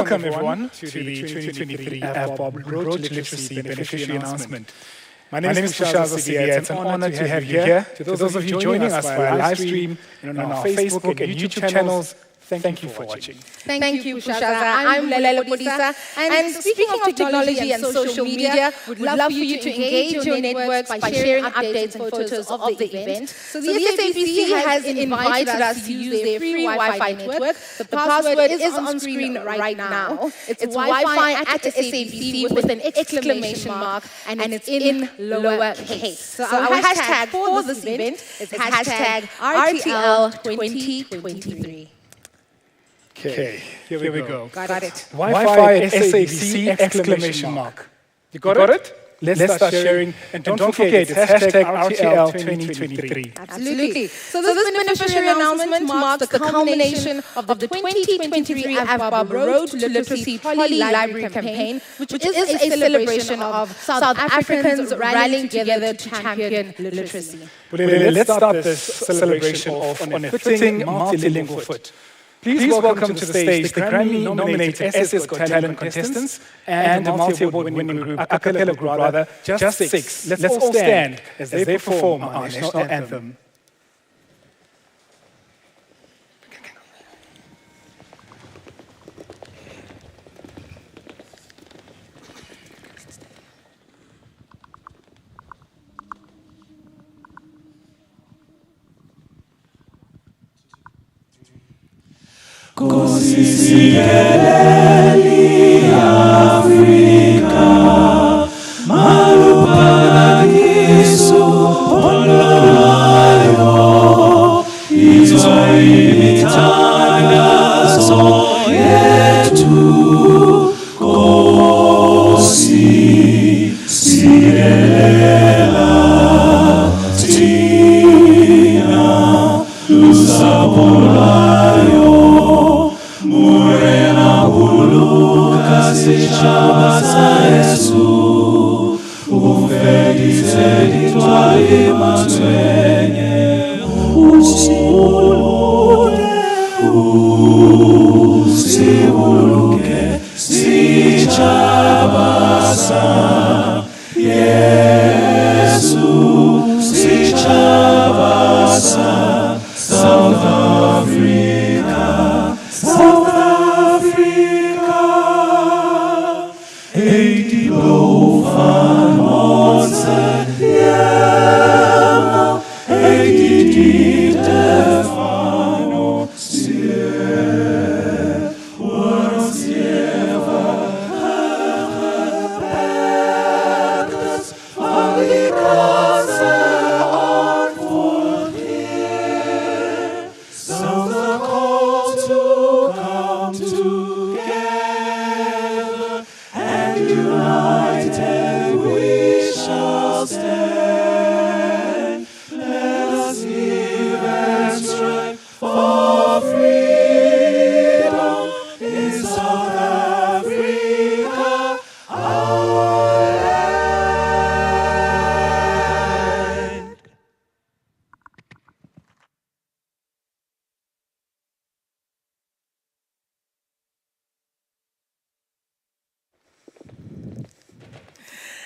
Welcome everyone to the 2023 AVBOB Road to Literacy Beneficiary announcement. My name is Kushaza Sibia. It's an honor to have you here. To those of you joining us via live stream and on our Facebook and YouTube channels, thank you for watching. Thank you, Kushaza. I'm Lele Podisa. And speaking of technology and social media, we'd love for you to engage your networks by sharing updates and photos of the event. So the SABC has invited us to use their free Wi-Fi network. The password is on screen right now. It's Wi-Fi at SABC with an exclamation mark, and it's in lower case. So our hashtag for this event is hashtag RTL2023. Okay, here we go. Got it. Wi-Fi at SABC exclamation mark. You got it? Let's start sharing. And don't forget, it's hashtag RTL2023. Absolutely. So this beneficiary announcement marks the culmination of the 2023 AVBOB Road to Literacy Poly-Library campaign, which is a celebration of South Africans rallying together to champion literacy. Well, let's start this celebration off on a fitting multilingual foot. Please welcome to the stage the Grammy-nominated SS Got Talent contestants and the multi-award-winning group, a cappella group rather, Just Six. Let's all stand as they perform our national anthem. Kosi sikeleli Afrika, malupagiso ololayo, itwa imitandazo yetu. Kosi sikelela tina lusapolayo, Murena buluka sichaba sa Yesu, ufedite twali matwenye, usibuluke sichaba sa Yesu, sichaba sa South Africa. South Africa, 80 blow van onze hemel, 80 diepte van ons ziel, waar ons geperkt is van die krasse antwoord hier. Sounds a call to come together, and united we shall stand. Let us live and strive for freedom in South Africa, our land.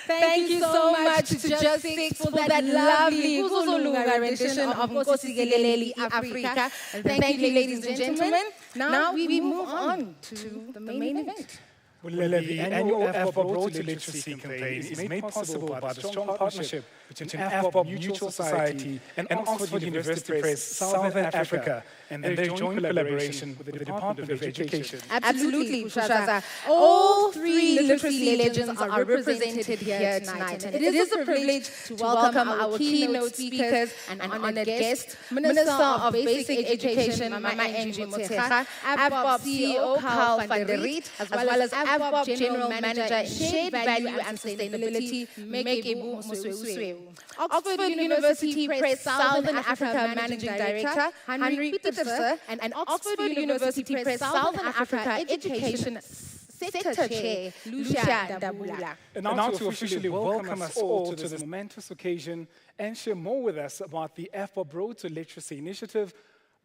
Thank you so much to Just Six for that lovely Kuzulunga rendition of Nkosi Sikeleli Africa. And thank you, ladies and gentlemen. Now we move on to the main event. Well, the annual AVBOB Road to Literacy campaign is made possible by the strong partnership between AVBOB Mutual Society and Oxford University Press Southern Africa and their joint collaboration with the Department of Education. Absolutely, Kushaza. All three literacy legends are represented here tonight. And it is a privilege to welcome our keynote speakers and honored guest, Minister of Basic Education, Mama Angie Motshekga, AVBOB CEO Carl van der Riet, as well as AVBOB General Manager in Shared Value and Sustainability, Mekebu Mosweu. Oxford University Press Southern Africa Managing Director, Henry Pieterse, and Oxford University Press Southern Africa Education Sector Chair, Lucia Dabula. And now to officially welcome us all to this momentous occasion and share more with us about the AVBOB Road to Literacy initiative,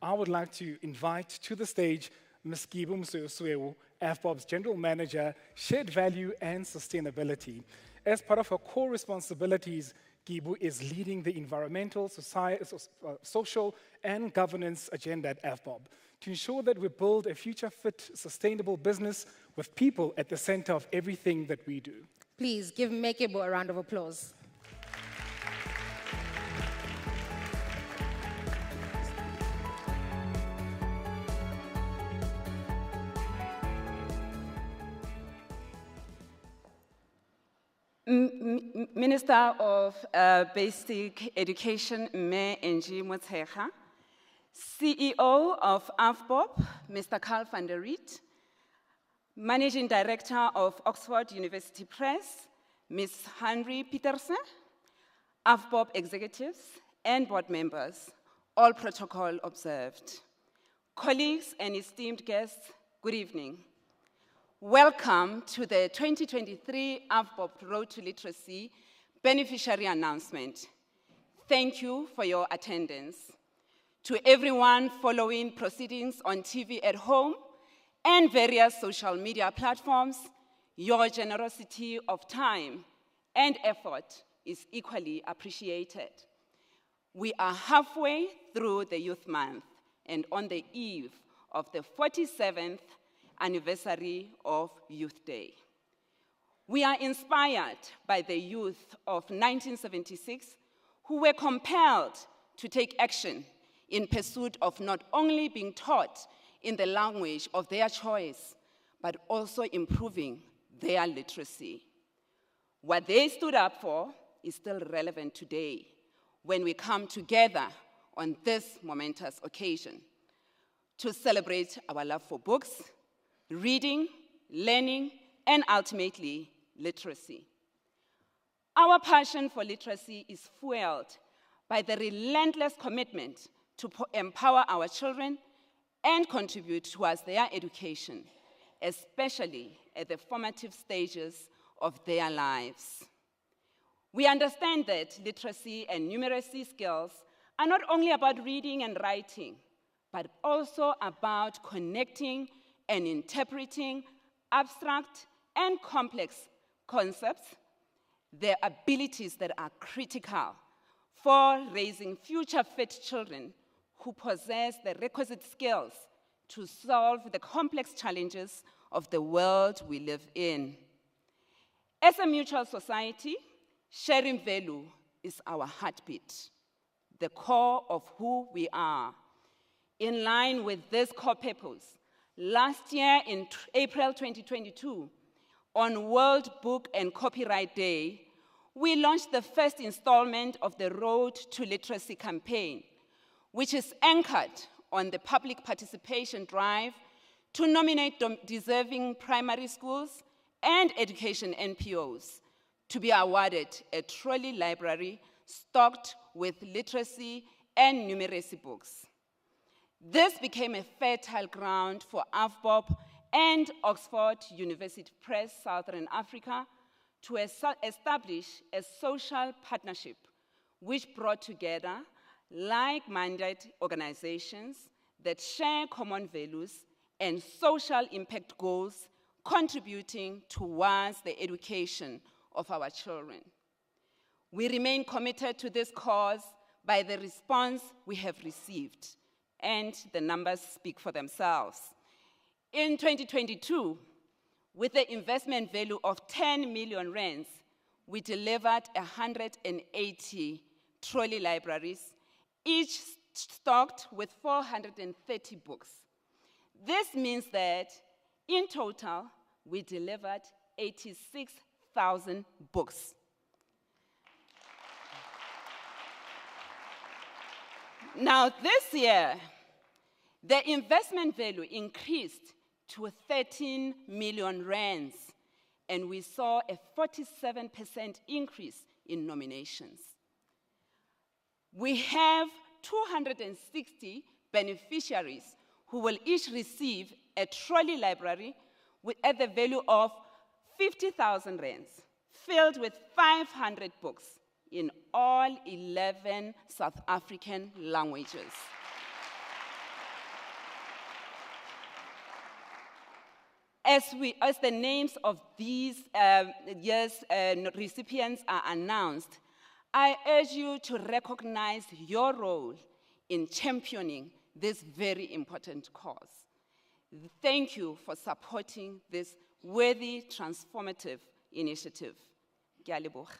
I would like to invite to the stage Ms. Gibu Mosweu, AVBOB's General Manager, Shared Value and Sustainability. As part of her core responsibilities, Gibu is leading the environmental, social, and governance agenda at AVBOB to ensure that we build a future-fit, sustainable business with people at the center of everything that we do. Please give Mekebo a round of applause. Minister of Basic Education, Mme Angie Motshekga, CEO of AVBOB, Mr. Carl van der Riet, Managing Director of Oxford University Press, Ms. Henry Petersen, AVBOB executives and board members, all protocol observed. Colleagues and esteemed guests, good evening. Welcome to the 2023 AVBOB Road to Literacy Beneficiary Announcement. Thank you for your attendance. To everyone following proceedings on TV at home and various social media platforms, your generosity of time and effort is equally appreciated. We are halfway through the Youth Month and on the eve of the 47th anniversary of Youth Day. We are inspired by the youth of 1976 who were compelled to take action in pursuit of not only being taught in the language of their choice, but also improving their literacy. What they stood up for is still relevant today when we come together on this momentous occasion to celebrate our love for books, reading, learning, and ultimately, literacy. Our passion for literacy is fueled by the relentless commitment to empower our children and contribute towards their education, especially at the formative stages of their lives. We understand that literacy and numeracy skills are not only about reading and writing, but also about connecting and interpreting abstract and complex concepts, the abilities that are critical for raising future-fit children who possess the requisite skills to solve the complex challenges of the world we live in. As a mutual society, sharing value is our heartbeat, the core of who we are. In line with this core purpose, last year in April 2022, on World Book and Copyright Day, we launched the first installment of the Road to Literacy campaign, which is anchored on the public participation drive to nominate deserving primary schools and education NPOs to be awarded a trolley library stocked with literacy and numeracy books. This became a fertile ground for AVBOB and Oxford University Press Southern Africa to establish a social partnership which brought together like-minded organizations that share common values and social impact goals, contributing towards the education of our children. We remain committed to this cause by the response we have received, and the numbers speak for themselves. In 2022, with the investment value of 10 million rands, we delivered 180 trolley libraries, each stocked with 430 books. This means that, in total, we delivered 86,000 books. Now, this year, the investment value increased to 13 million rands, and we saw a 47% increase in nominations. We have 260 beneficiaries who will each receive a trolley library at the value of 50,000 rands, filled with 500 books in all 11 South African languages. As the names of these year's recipients are announced, I urge you to recognize your role in championing this very important cause. Thank you for supporting this worthy, transformative initiative. Ke a leboga.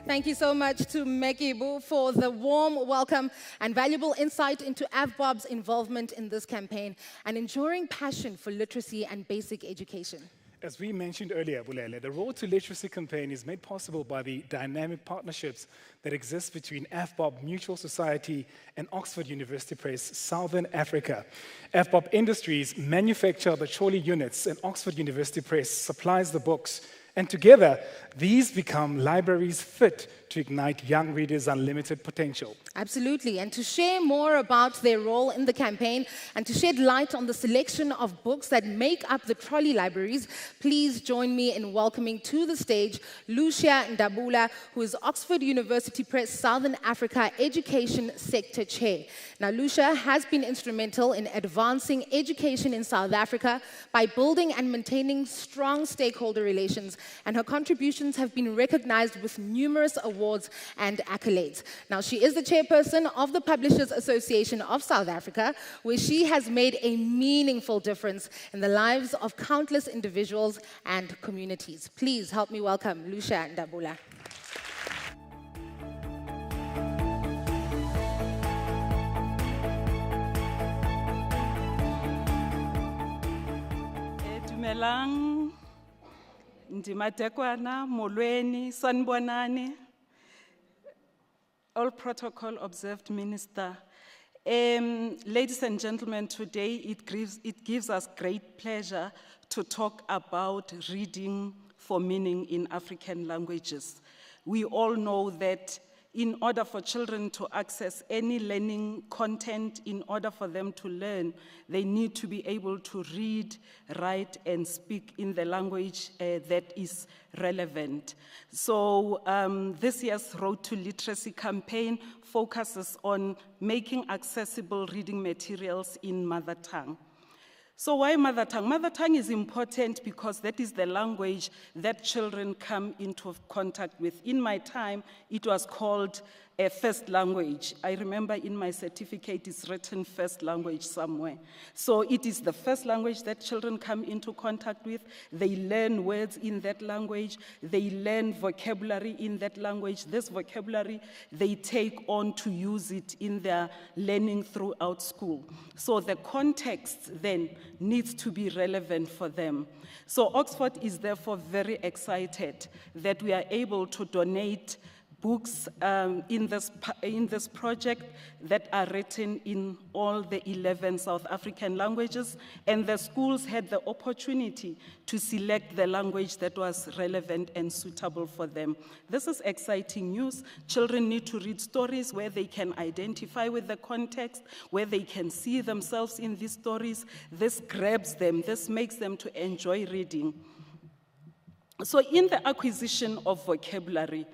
Thank you so much to Mekibu for the warm welcome and valuable insight into AVBOB's involvement in this campaign and enduring passion for literacy and basic education. As we mentioned earlier, Bulele, the Road to Literacy campaign is made possible by the dynamic partnerships that exist between AVBOB Mutual Society and Oxford University Press Southern Africa. AVBOB Industries manufacture the trolley units and Oxford University Press supplies the books. And together, these become libraries fit to ignite young readers' unlimited potential. Absolutely. And to share more about their role in the campaign and to shed light on the selection of books that make up the trolley libraries, please join me in welcoming to the stage Lucia Ndabula, who is Oxford University Press Southern Africa Education Sector Chair. Now, Lucia has been instrumental in advancing education in South Africa by building and maintaining strong stakeholder relations, and her contributions have been recognized with numerous awards and accolades. Now, she is the chairperson of the Publishers Association of South Africa, where she has made a meaningful difference in the lives of countless individuals and communities. Please help me welcome Lucia Ndabula. Dumelang, Ndimatekwana, Molweni, Sanbonani, all protocol observed, Minister. Ladies and gentlemen, today it gives us great pleasure to talk about reading for meaning in African languages. We all know that in order for children to access any learning content, in order for them to learn, they need to be able to read, write, and speak in the language that is relevant. So this year's Road to Literacy campaign focuses on making accessible reading materials in mother tongue. So why mother tongue? Mother tongue is important because that is the language that children come into contact with. In my time, it was called a first language. I remember in my certificate it's written first language somewhere. So it is the first language that children come into contact with. They learn words in that language. They learn vocabulary in that language. This vocabulary, they take on to use it in their learning throughout school. So the context then needs to be relevant for them. So Oxford is therefore very excited that we are able to donate books in this project that are written in all the 11 South African languages, and the schools had the opportunity to select the language that was relevant and suitable for them. This is exciting news. Children need to read stories where they can identify with the context, where they can see themselves in these stories. This grabs them. This makes them to enjoy reading. So in the acquisition of vocabulary,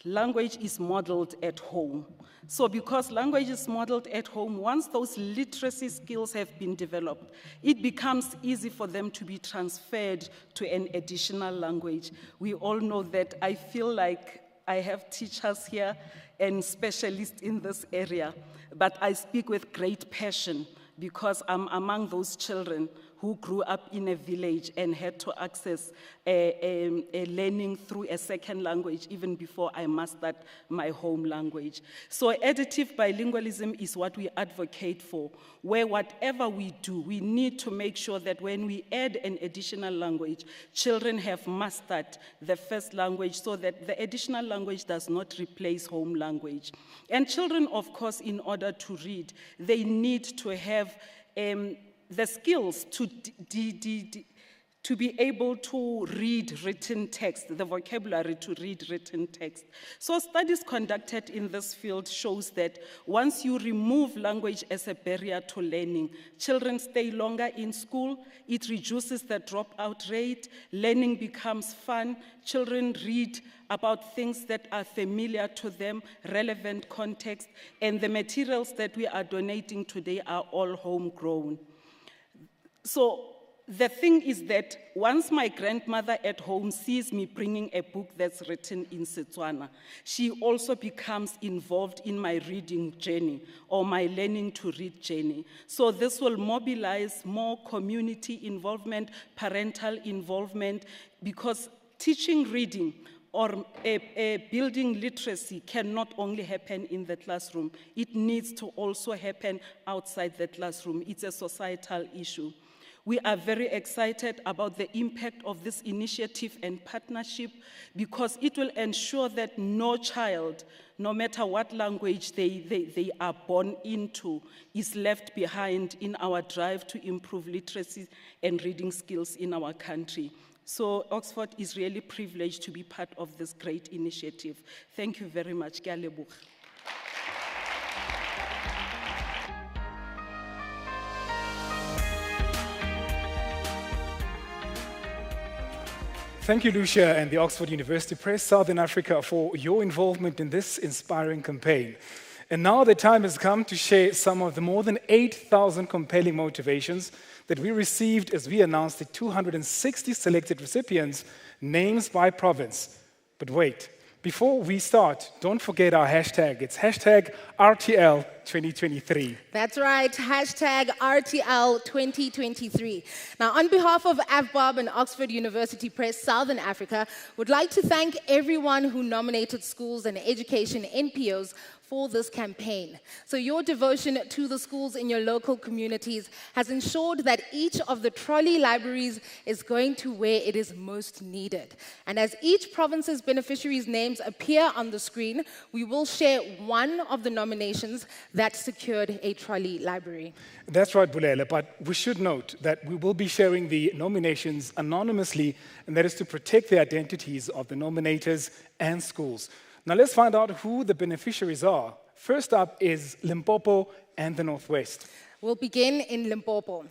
language is modeled at home. So because language is modeled at home, once those literacy skills have been developed, it becomes easy for them to be transferred to an additional language. We all know that. I feel like I have teachers here and specialists in this area, but I speak with great passion because I'm among those children who grew up in a village and had to access a learning through a second language even before I mastered my home language. So additive bilingualism is what we advocate for, where whatever we do, we need to make sure that when we add an additional language, children have mastered the first language so that the additional language does not replace home language. And children, of course, in order to read, they need to have the skills to be able to read written text, the vocabulary to read written text. So studies conducted in this field shows that once you remove language as a barrier to learning, children stay longer in school, it reduces the dropout rate, learning becomes fun, children read about things that are familiar to them, relevant context, and the materials that we are donating today are all homegrown. So the thing is that once my grandmother at home sees me bringing a book that's written in Setswana, she also becomes involved in my reading journey or my learning to read journey. So this will mobilize more community involvement, parental involvement, because teaching reading or building literacy cannot only happen in the classroom. It needs to also happen outside the classroom. It's a societal issue. We are very excited about the impact of this initiative and partnership because it will ensure that no child, no matter what language they are born into, is left behind in our drive to improve literacy and reading skills in our country. So Oxford is really privileged to be part of this great initiative. Thank you very much. Ke a leboga. Thank you, Lucia, and the Oxford University Press Southern Africa for your involvement in this inspiring campaign. And now the time has come to share some of the more than 8,000 compelling motivations that we received as we announced the 260 selected recipients' names by province. But wait, before we start, don't forget our hashtag. It's hashtag RTL 2023. That's right, hashtag RTL 2023. Now, on behalf of AVBOB and Oxford University Press Southern Africa, would like to thank everyone who nominated schools and education NPOs for this campaign. So your devotion to the schools in your local communities has ensured that each of the trolley libraries is going to where it is most needed. And as each province's beneficiaries' names appear on the screen, we will share one of the nominations that secured a trolley library. That's right, Bulele, but we should note that we will be sharing the nominations anonymously, and that is to protect the identities of the nominators and schools. Now let's find out who the beneficiaries are. First up is Limpopo and the Northwest. We'll begin in Limpopo.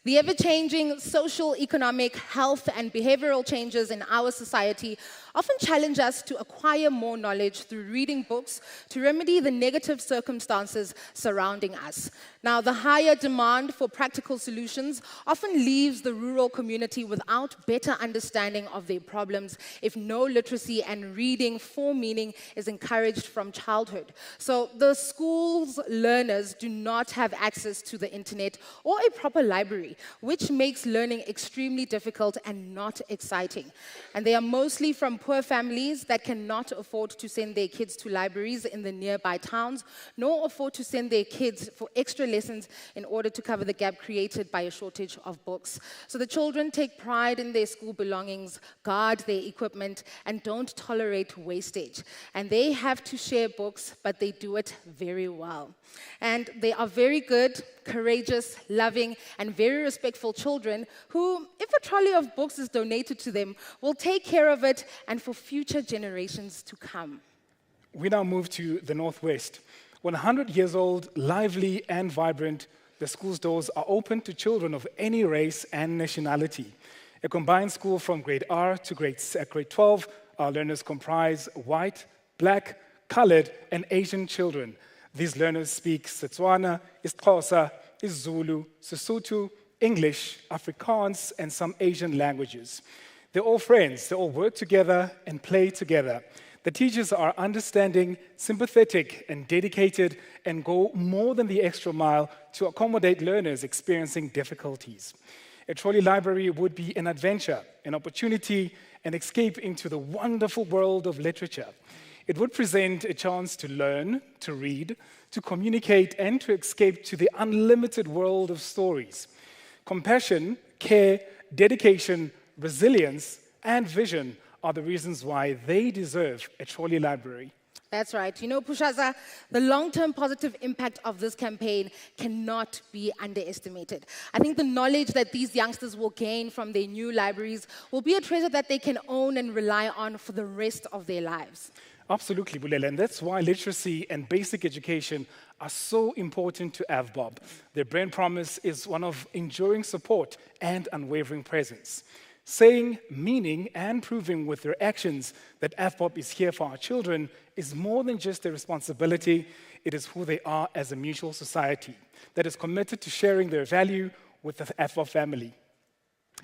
The ever-changing social, economic, health, and behavioral changes in our society often challenge us to acquire more knowledge through reading books to remedy the negative circumstances surrounding us. Now, the higher demand for practical solutions often leaves the rural community without better understanding of their problems if no literacy and reading for meaning is encouraged from childhood. So the school's learners do not have access to the internet or a proper library, which makes learning extremely difficult and not exciting. And they are mostly from poor families that cannot afford to send their kids to libraries in the nearby towns, nor afford to send their kids for extra lessons in order to cover the gap created by a shortage of books. So the children take pride in their school belongings, guard their equipment, and don't tolerate wastage. And they have to share books, but they do it very well. And they are very good, courageous, loving, and very respectful children who, if a trolley of books is donated to them, will take care of it and for future generations to come. We now move to the Northwest. 100 years old, lively and vibrant, the school's doors are open to children of any race and nationality. A combined school from grade R to grade 12, our learners comprise white, black, colored, and Asian children. These learners speak Setswana, isiXhosa, isiZulu, Sesotho, English, Afrikaans, and some Asian languages. They're all friends. They all work together and play together. The teachers are understanding, sympathetic, and dedicated, and go more than the extra mile to accommodate learners experiencing difficulties. A trolley library would be an adventure, an opportunity, an escape into the wonderful world of literature. It would present a chance to learn, to read, to communicate, and to escape to the unlimited world of stories. Compassion, care, dedication, resilience, and vision are the reasons why they deserve a trolley library. That's right. You know, Pushaza, the long-term positive impact of this campaign cannot be underestimated. I think the knowledge that these youngsters will gain from their new libraries will be a treasure that they can own and rely on for the rest of their lives. Absolutely, Bulela, and that's why literacy and basic education are so important to AVBOB. Their brand promise is one of enduring support and unwavering presence. Saying, meaning, and proving with their actions that AVBOB is here for our children is more than just a responsibility, it is who they are as a mutual society that is committed to sharing their value with the AVBOB family.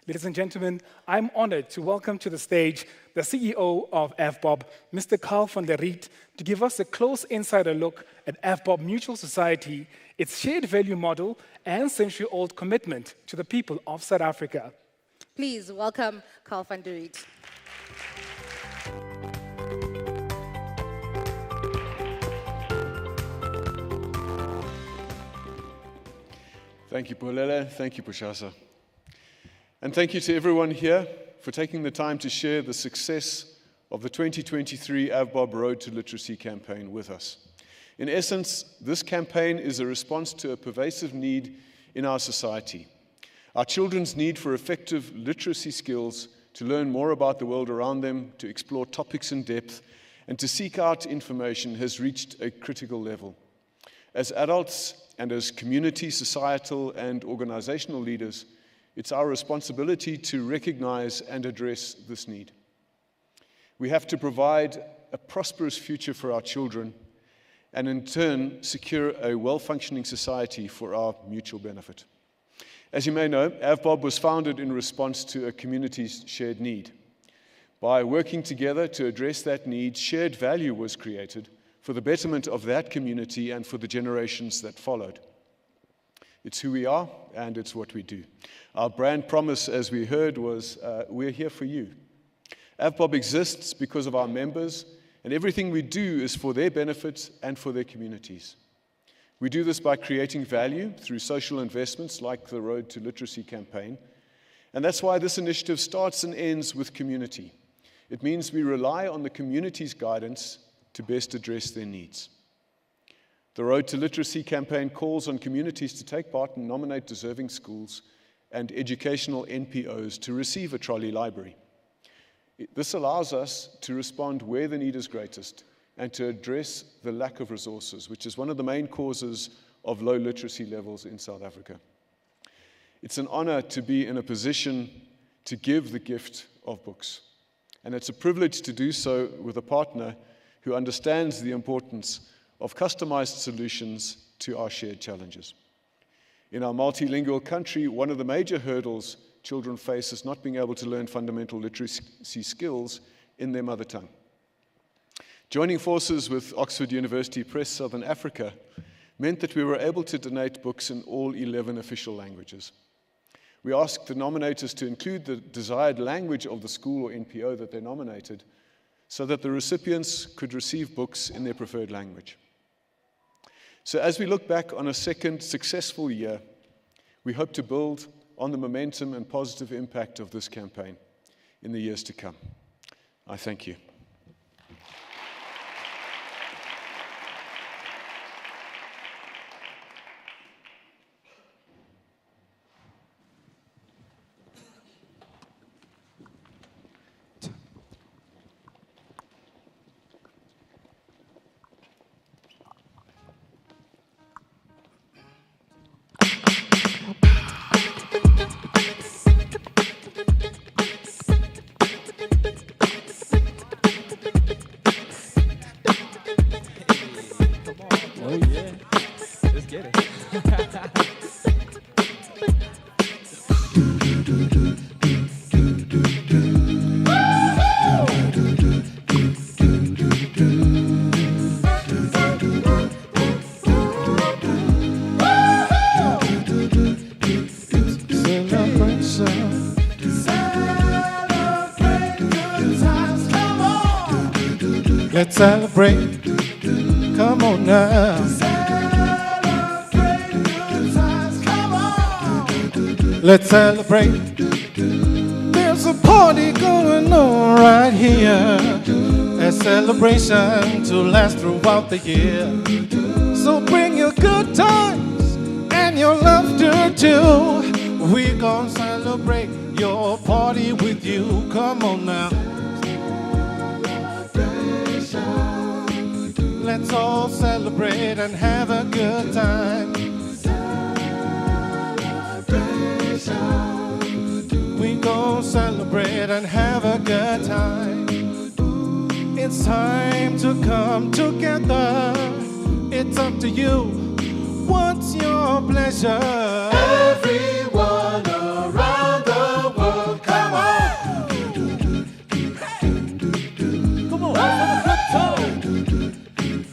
Ladies and gentlemen, I'm honored to welcome to the stage the CEO of AVBOB, Mr. Carl van der Riet, to give us a close insider look at AVBOB Mutual Society, its shared value model, and century-old commitment to the people of South Africa. Please welcome Carl van der Riet. Thank you, Pulele. Thank you, Pushasa. And thank you to everyone here for taking the time to share the success of the 2023 AVBOB Road to Literacy campaign with us. In essence, this campaign is a response to a pervasive need in our society. Our children's need for effective literacy skills to learn more about the world around them, to explore topics in depth, and to seek out information has reached a critical level. As adults and as community, societal, and organizational leaders, it's our responsibility to recognize and address this need. We have to provide a prosperous future for our children and in turn secure a well-functioning society for our mutual benefit. As you may know, AVBOB was founded in response to a community's shared need. By working together to address that need, shared value was created for the betterment of that community and for the generations that followed. It's who we are, and it's what we do. Our brand promise, as we heard, was, we're here for you. AVBOB exists because of our members, and everything we do is for their benefit and for their communities. We do this by creating value through social investments like the Road to Literacy campaign, and that's why this initiative starts and ends with community. It means we rely on the community's guidance to best address their needs. The Road to Literacy campaign calls on communities to take part and nominate deserving schools and educational NPOs to receive a trolley library. This allows us to respond where the need is greatest and to address the lack of resources, which is one of the main causes of low literacy levels in South Africa. It's an honor to be in a position to give the gift of books, and it's a privilege to do so with a partner who understands the importance of customized solutions to our shared challenges. In our multilingual country, one of the major hurdles children face is not being able to learn fundamental literacy skills in their mother tongue. Joining forces with Oxford University Press Southern Africa meant that we were able to donate books in all 11 official languages. We asked the nominators to include the desired language of the school or NPO that they nominated so that the recipients could receive books in their preferred language. So as we look back on a second successful year, we hope to build on the momentum and positive impact of this campaign in the years to come. I thank you. Oh yeah, let's get it. Let's celebrate. Come on now. Celebrate good times, come on. Let's celebrate. There's a party going on right here. A celebration to last throughout the year. So bring your good times and your laughter too. We gon' celebrate your party with you. Come on now. Let's all celebrate and have a good time. We gon' celebrate and have a good time. It's time to come together. It's up to you. What's your pleasure? Everyone around the world, come on. Come on, have a good time.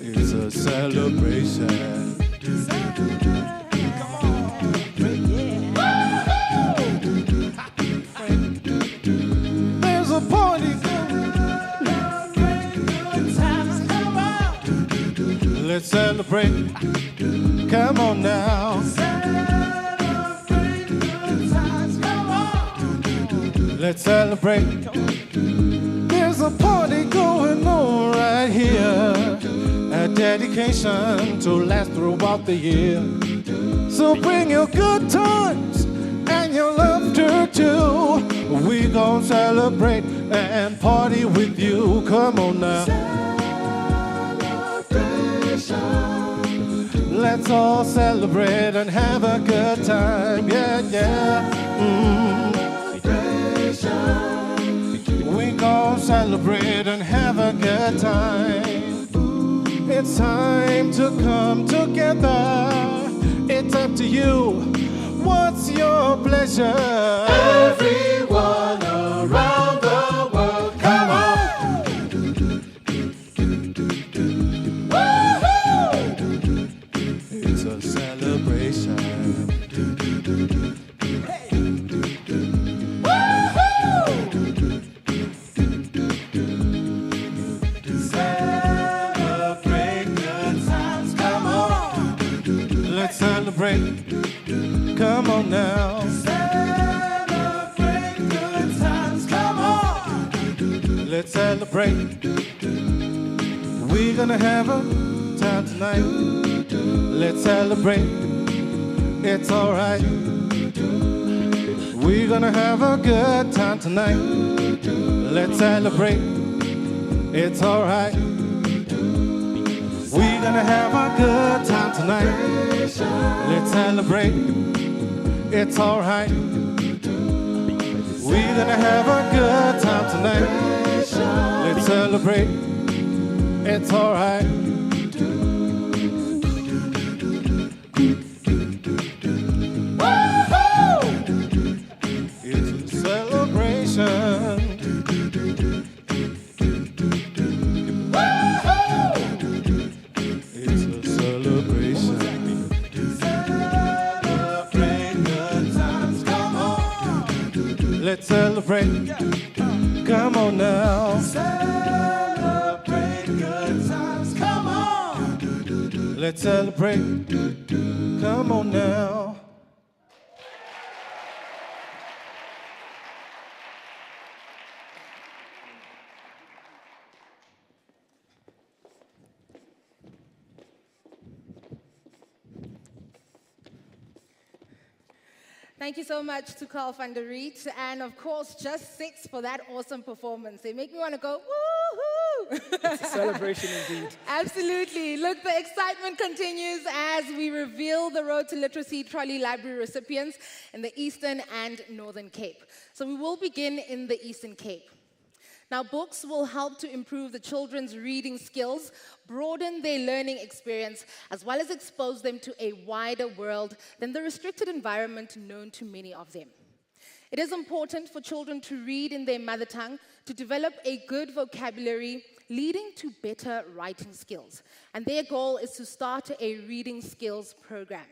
It's a celebration. Come on. There's a party going. Let's celebrate. Come on now. Celebrate good times. Come on. Let's celebrate. There's a party going on right here. A dedication to last throughout the year. So bring your good times and your laughter too. We gon' celebrate and party with you. Come on now. Let's all celebrate and have a good time. Yeah, yeah. We gon' celebrate and have a good time. It's time to come together. It's up to you. What's your pleasure? Everyone around the world, come on. It's a celebration. Hey. Celebrate good times, come on. Let's celebrate. Come on now. Celebrate good times, come on. Let's celebrate. We're gonna have a time tonight. Let's celebrate. It's alright. We're gonna have a good time tonight. Let's celebrate. It's alright. We're gonna have a good time tonight. Let's celebrate. It's alright. We're gonna have a good time tonight. Let's celebrate. It's alright. It's a celebration. It's a celebration. Celebrate good times, come on. Let's celebrate. Come on now. Celebrate good times, come on. Let's celebrate. Come on now. Thank you so much to Carl van der Riet, and of course, Just Six for that awesome performance. They make me want to go, woohoo! It's a celebration indeed. Absolutely. Look, the excitement continues as we reveal the Road to Literacy Trolley Library recipients in the Eastern and Northern Cape. So we will begin in the Eastern Cape. Now, books will help to improve the children's reading skills, broaden their learning experience, as well as expose them to a wider world than the restricted environment known to many of them. It is important for children to read in their mother tongue to develop a good vocabulary, leading to better writing skills. And their goal is to start a reading skills program.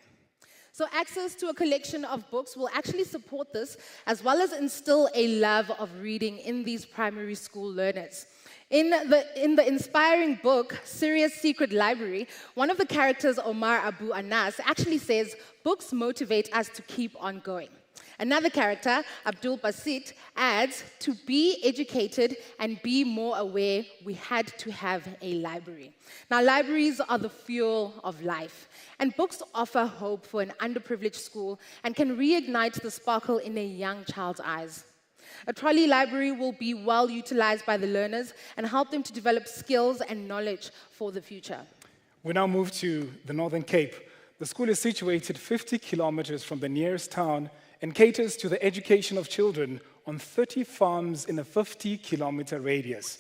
So access to a collection of books will actually support this, as well as instill a love of reading in these primary school learners. In the inspiring book, Syria's Secret Library, one of the characters, Omar Abu Anas, actually says, books motivate us to keep on going. Another character, Abdul Basit, adds, to be educated and be more aware, we had to have a library. Now, libraries are the fuel of life, and books offer hope for an underprivileged school and can reignite the sparkle in a young child's eyes. A trolley library will be well utilized by the learners and help them to develop skills and knowledge for the future. We now move to the Northern Cape. The school is situated 50 kilometers from the nearest town and caters to the education of children on 30 farms in a 50-kilometer radius.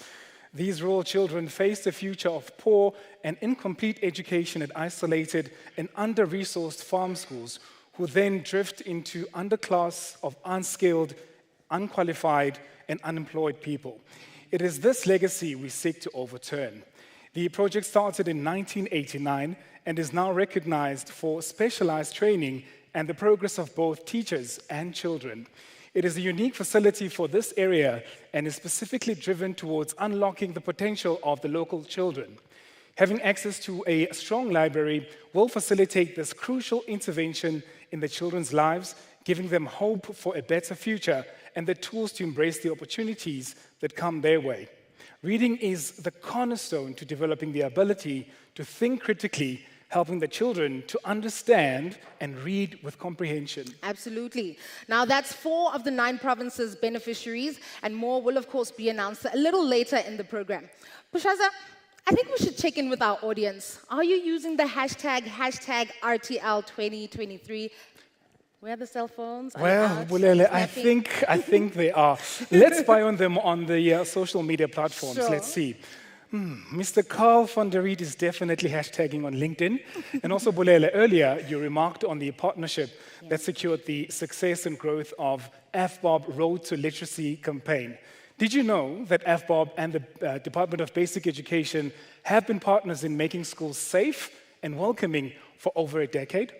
These rural children face the future of poor and incomplete education at isolated and under-resourced farm schools, who then drift into underclass of unskilled, unqualified, and unemployed people. It is this legacy we seek to overturn. The project started in 1989 and is now recognized for specialized training and the progress of both teachers and children. It is a unique facility for this area and is specifically driven towards unlocking the potential of the local children. Having access to a strong library will facilitate this crucial intervention in the children's lives, giving them hope for a better future and the tools to embrace the opportunities that come their way. Reading is the cornerstone to developing the ability to think critically, helping the children to understand and read with comprehension. Absolutely. Now, that's 4 of the 9 provinces' beneficiaries, and more will, of course, be announced a little later in the program. Pushaza, I think we should check in with our audience. Are you using the hashtag RTL2023? Where are the cell phones? Well, Bulele, I think they are. Let's spy on them on the social media platforms. Sure. Let's see. Mr. Carl van der Riet is definitely hashtagging on LinkedIn. And also, Bulele, earlier you remarked on the partnership that secured the success and growth of AVBOB Road to Literacy campaign. Did you know that AVBOB and the Department of Basic Education have been partners in making schools safe and welcoming for over a decade?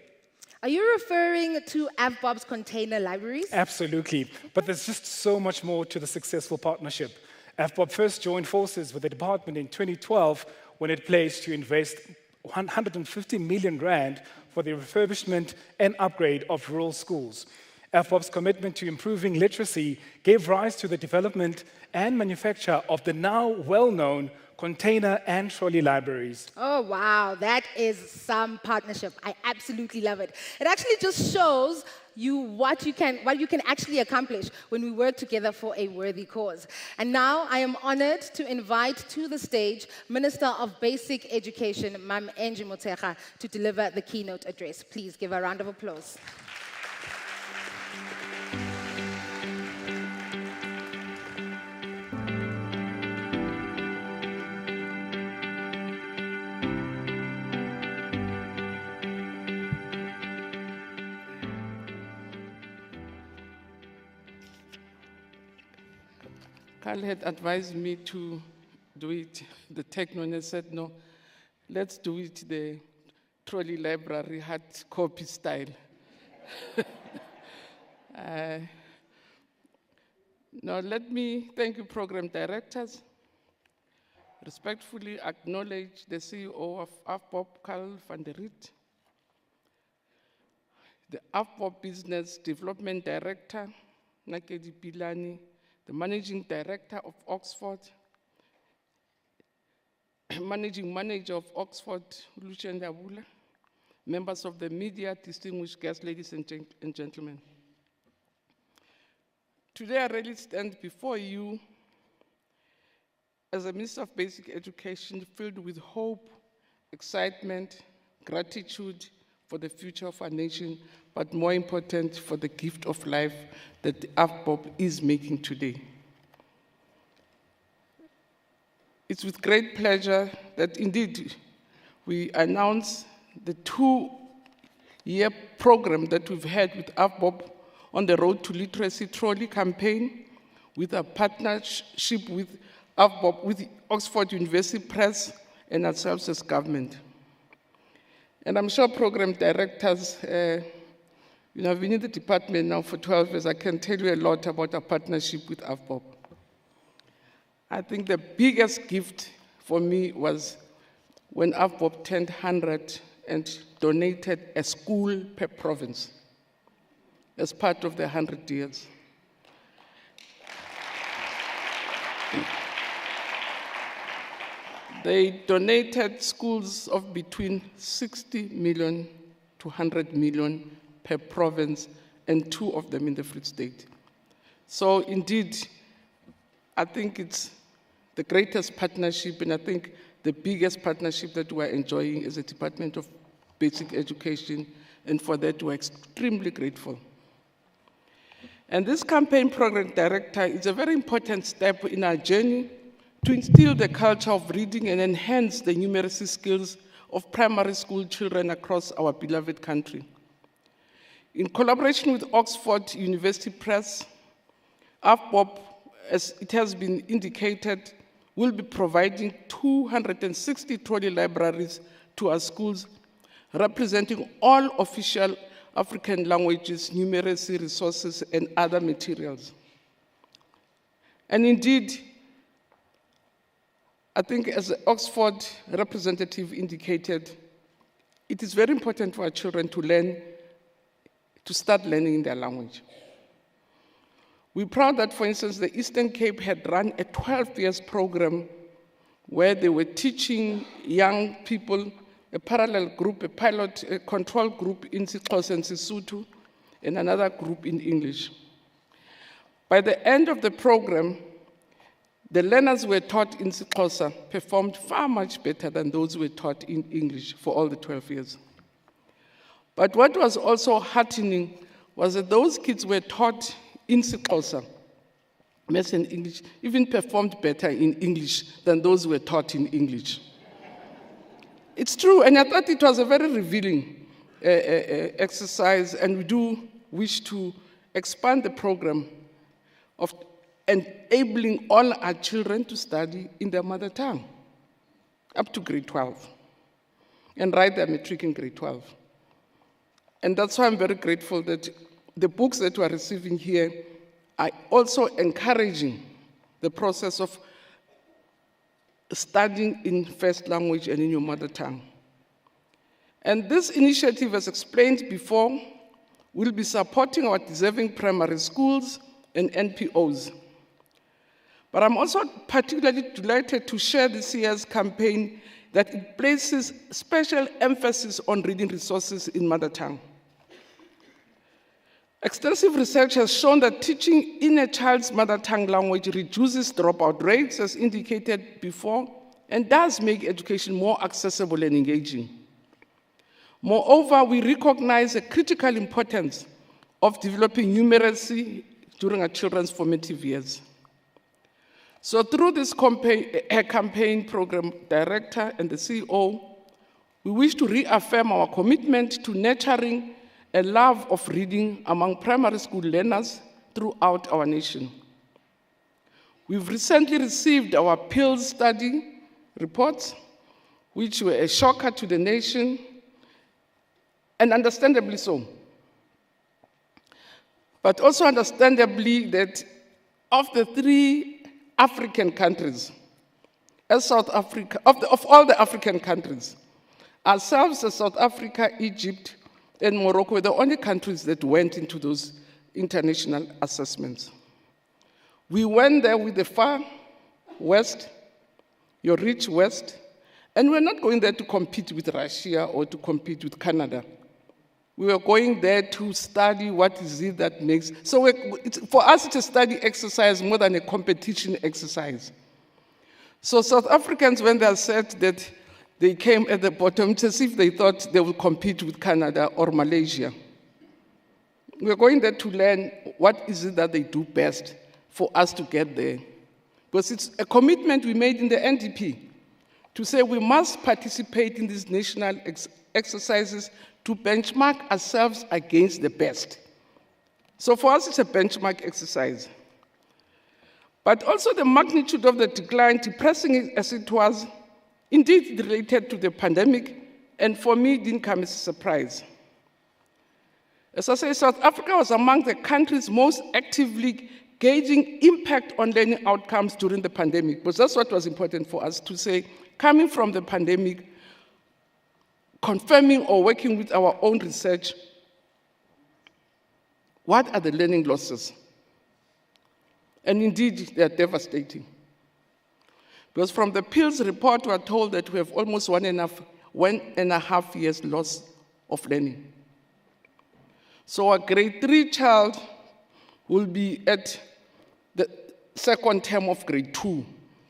Are you referring to AVBOB's container libraries? Absolutely, but there's just so much more to the successful partnership. AVBOB first joined forces with the department in 2012 when it pledged to invest 150 million rand for the refurbishment and upgrade of rural schools. AVBOB's commitment to improving literacy gave rise to the development and manufacture of the now well-known container and trolley libraries. Oh, wow, that is some partnership. I absolutely love it. It actually just shows you what you can actually accomplish when we work together for a worthy cause. And now I am honored to invite to the stage Minister of Basic Education, Mam Angie Motshekga, to deliver the keynote address. Please give a round of applause. Carl had advised me to do it the techno, and I said, no, let's do it the trolley library hard copy style. Now, let me thank you, program directors. Respectfully acknowledge the CEO of AVBOB, Carl van der Riet, the AVBOB Business Development Director, Nakedi Pilani, the Managing Director of Oxford, Managing Manager of Oxford, Lucian Dabula, members of the media, distinguished guests, ladies and gentlemen. Today I really stand before you as a Minister of Basic Education, filled with hope, excitement, gratitude for the future of our nation, but more important, for the gift of life that the AVBOB is making today. It's with great pleasure that indeed we announce the 2-year program that we've had with AVBOB on the Road to Literacy Trolley campaign, with a partnership with AVBOB, with Oxford University Press, and ourselves as government. And I'm sure program directors, I've been in the department now for 12 years. I can tell you a lot about our partnership with AVBOB. I think the biggest gift for me was when AVBOB turned 100 and donated a school per province. as part of the 100 years. They donated schools of between 60 million to 100 million per province, and 2 of them in the Free State. So indeed, I think it's the greatest partnership, and I think the biggest partnership that we're enjoying as a Department of Basic Education, and for that we're extremely grateful. And this campaign program director is a very important step in our journey to instill the culture of reading and enhance the numeracy skills of primary school children across our beloved country. In collaboration with Oxford University Press, AVBOB, as it has been indicated, will be providing 260 trolley libraries to our schools, representing all official African languages, numeracy resources, and other materials. And indeed, I think as the Oxford representative indicated, it is very important for our children to start learning in their language. We're proud that, for instance, the Eastern Cape had run a 12 years program where they were teaching young people a parallel group, a pilot, a control group in Xhosa and Sesotho, and another group in English. By the end of the program, the learners who were taught in Xhosa performed far much better than those who were taught in English for all the 12 years. But what was also heartening was that those kids who were taught in Xhosa, Maths and English, even performed better in English than those who were taught in English. It's true, and I thought it was a very revealing exercise, and we do wish to expand the program of enabling all our children to study in their mother tongue up to grade 12 and write their matric in grade 12. And that's why I'm very grateful that the books that we're receiving here are also encouraging the process of studying in first language and in your mother tongue. And this initiative, as explained before, will be supporting our deserving primary schools and NPOs. But I'm also particularly delighted to share this year's campaign that it places special emphasis on reading resources in mother tongue. Extensive research has shown that teaching in a child's mother tongue language reduces dropout rates, as indicated before, and does make education more accessible and engaging. Moreover, we recognize the critical importance of developing numeracy during our children's formative years. So through this campaign program director and the CEO, we wish to reaffirm our commitment to nurturing a love of reading among primary school learners throughout our nation. We've recently received our PILS study reports, which were a shocker to the nation, and understandably so. But also understandably that of the 3 African countries, as South Africa, of all the African countries, ourselves as South Africa, Egypt, and Morocco were the only countries that went into those international assessments. We went there with the far west, your rich west, and we're not going there to compete with Russia or to compete with Canada. We were going there to study what is it that makes, so for us it's a study exercise more than a competition exercise. So South Africans, when they said that they came at the bottom, it's as if they thought they would compete with Canada or Malaysia. We're going there to learn what is it that they do best for us to get there. Because it's a commitment we made in the NDP to say we must participate in these national exercises to benchmark ourselves against the best. So for us, it's a benchmark exercise. But also the magnitude of the decline, depressing as it was, indeed related to the pandemic, and for me, it didn't come as a surprise. As I say, South Africa was among the countries most actively gauging impact on learning outcomes during the pandemic, because that's what was important for us to say, coming from the pandemic, confirming or working with our own research, What are the learning losses? And indeed, they are devastating. Because from the PILS report, we are told that we have almost 1.5 years loss of learning. So a grade 3 child will be at the second term of grade 2,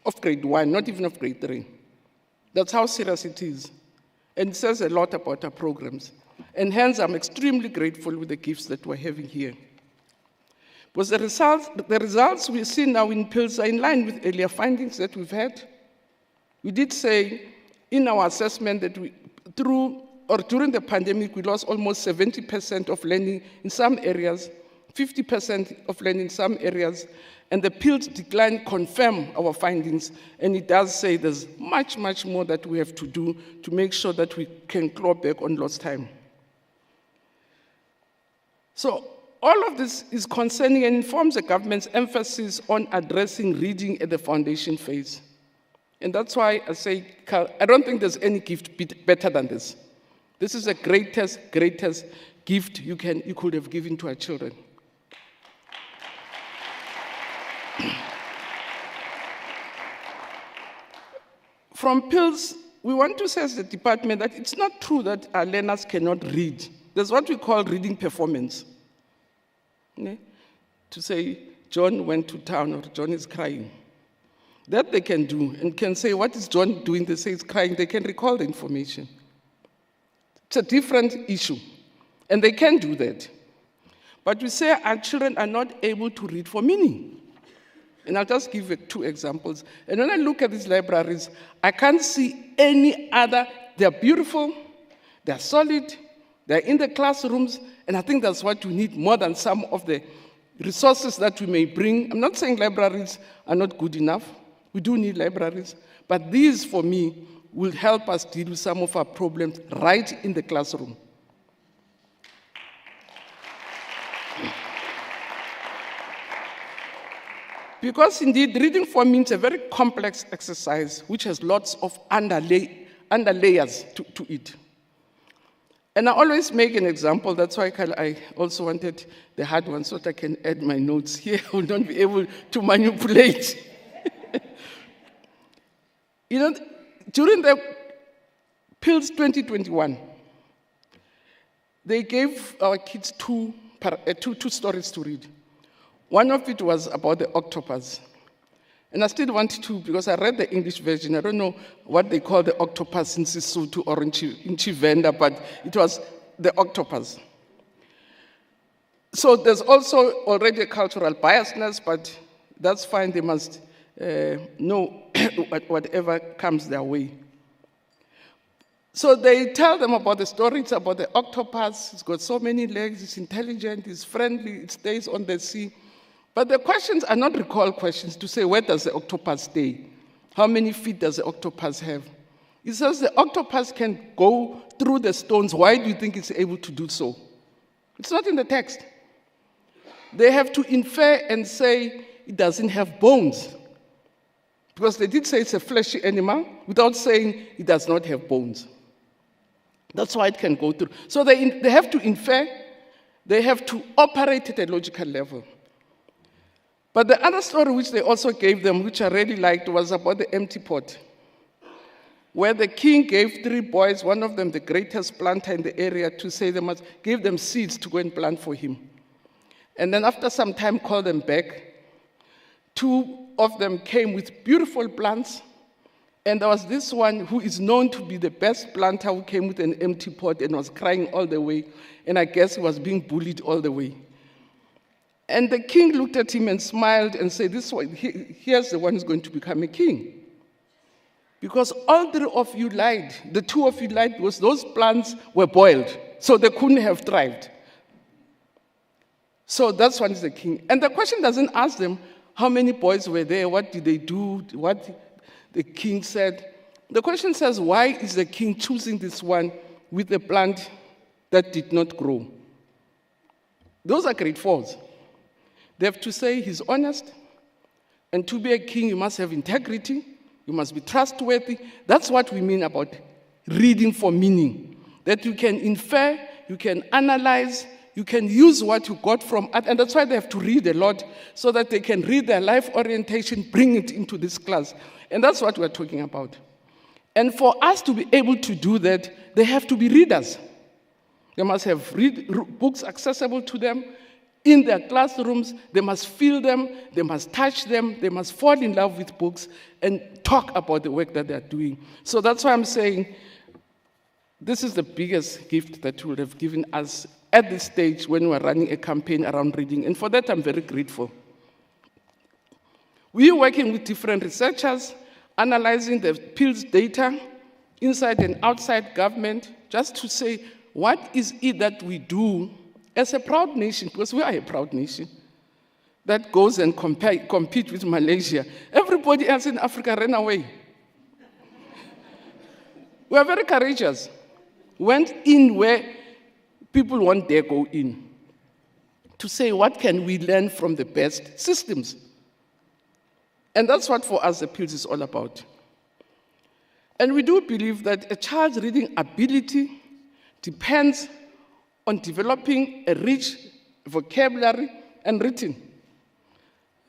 of grade 1, not even of grade 3. That's how serious it is. And it says a lot about our programs. And hence, I'm extremely grateful with the gifts that we're having here. Because the results we see now in PILS are in line with earlier findings that we've had. We did say in our assessment that during the pandemic, we lost almost 70% of learning in some areas, 50% of learning in some areas, and the PILS decline confirm our findings, and it does say there's much, much more that we have to do to make sure that we can claw back on lost time. So all of this is concerning and informs the government's emphasis on addressing reading at the foundation phase. And that's why I say, Carl, I don't think there's any gift better than this. This is the greatest gift you could have given to our children. From PILS, we want to say as the department that it's not true that our learners cannot read. There's what we call reading performance. Okay? To say, John went to town or John is crying. That they can do and can say, what is John doing? They say he's crying. They can recall the information. It's a different issue. And they can do that. But we say our children are not able to read for meaning. And I'll just give you 2 examples. And when I look at these libraries, I can't see any other. They're beautiful, they're solid, they're in the classrooms, and I think that's what we need more than some of the resources that we may bring. I'm not saying libraries are not good enough. We do need libraries. But these, for me, will help us deal with some of our problems right in the classroom. Because indeed, reading for me is a very complex exercise which has lots of underlayers to it. And I always make an example. That's why I also wanted the hard one so that I can add my notes here. I will not be able to manipulate. You know, during the PILS 2021, they gave our kids two stories to read. One of it was about the octopus. And I still want to, because I read the English version. I don't know what they call the octopus in Sesotho or in Chivenda, but it was the octopus. So there's also already a cultural biasness, but that's fine. They must know whatever comes their way. So they tell them about the story. It's about the octopus. It's got so many legs. It's intelligent. It's friendly. It stays on the sea. But the questions are not recall questions to say, where does the octopus stay? How many feet does the octopus have? It says the octopus can go through the stones. Why do you think it's able to do so? It's not in the text. They have to infer and say it doesn't have bones. Because they did say it's a fleshy animal without saying it does not have bones. That's why it can go through. So they have to infer, they have to operate at a logical level. But the other story which they also gave them, which I really liked, was about the empty pot, where the king gave 3 boys, one of them the greatest planter in the area, to say they must give them seeds to go and plant for him. And then after some time, called them back. 2 of them came with beautiful plants, and there was this one who is known to be the best planter who came with an empty pot and was crying all the way, and I guess he was being bullied all the way. And the king looked at him and smiled and said, "This one, here's the one who's going to become a king." Because all 3 of you lied. The 2 of you lied because those plants were boiled, so they couldn't have thrived. So that's one is the king. And the question doesn't ask them, how many boys were there? What did they do? What the king said? The question says, why is the king choosing this one with a plant that did not grow? Those are grade 4s. They have to say he's honest, and to be a king, you must have integrity, you must be trustworthy. That's what we mean about reading for meaning, that you can infer, you can analyze, You can use what you got from art, and that's why they have to read a lot, so that they can read their life orientation, bring it into this class. And that's what we're talking about. And for us to be able to do that, they have to be readers. They must have books accessible to them in their classrooms. They must feel them, they must touch them, they must fall in love with books and talk about the work that they're doing. So that's why I'm saying this is the biggest gift that you would have given us at this stage when we're running a campaign around reading. And for that, I'm very grateful. We are working with different researchers, analyzing the PILS data inside and outside government, just to say, what is it that we do as a proud nation, because we are a proud nation, that goes and compete with Malaysia. Everybody else in Africa ran away. We are very courageous. Went in where people won't dare go in, to say, what can we learn from the best systems? And that's what, for us, the PILS is all about. And we do believe that a child's reading ability depends on developing a rich vocabulary and writing.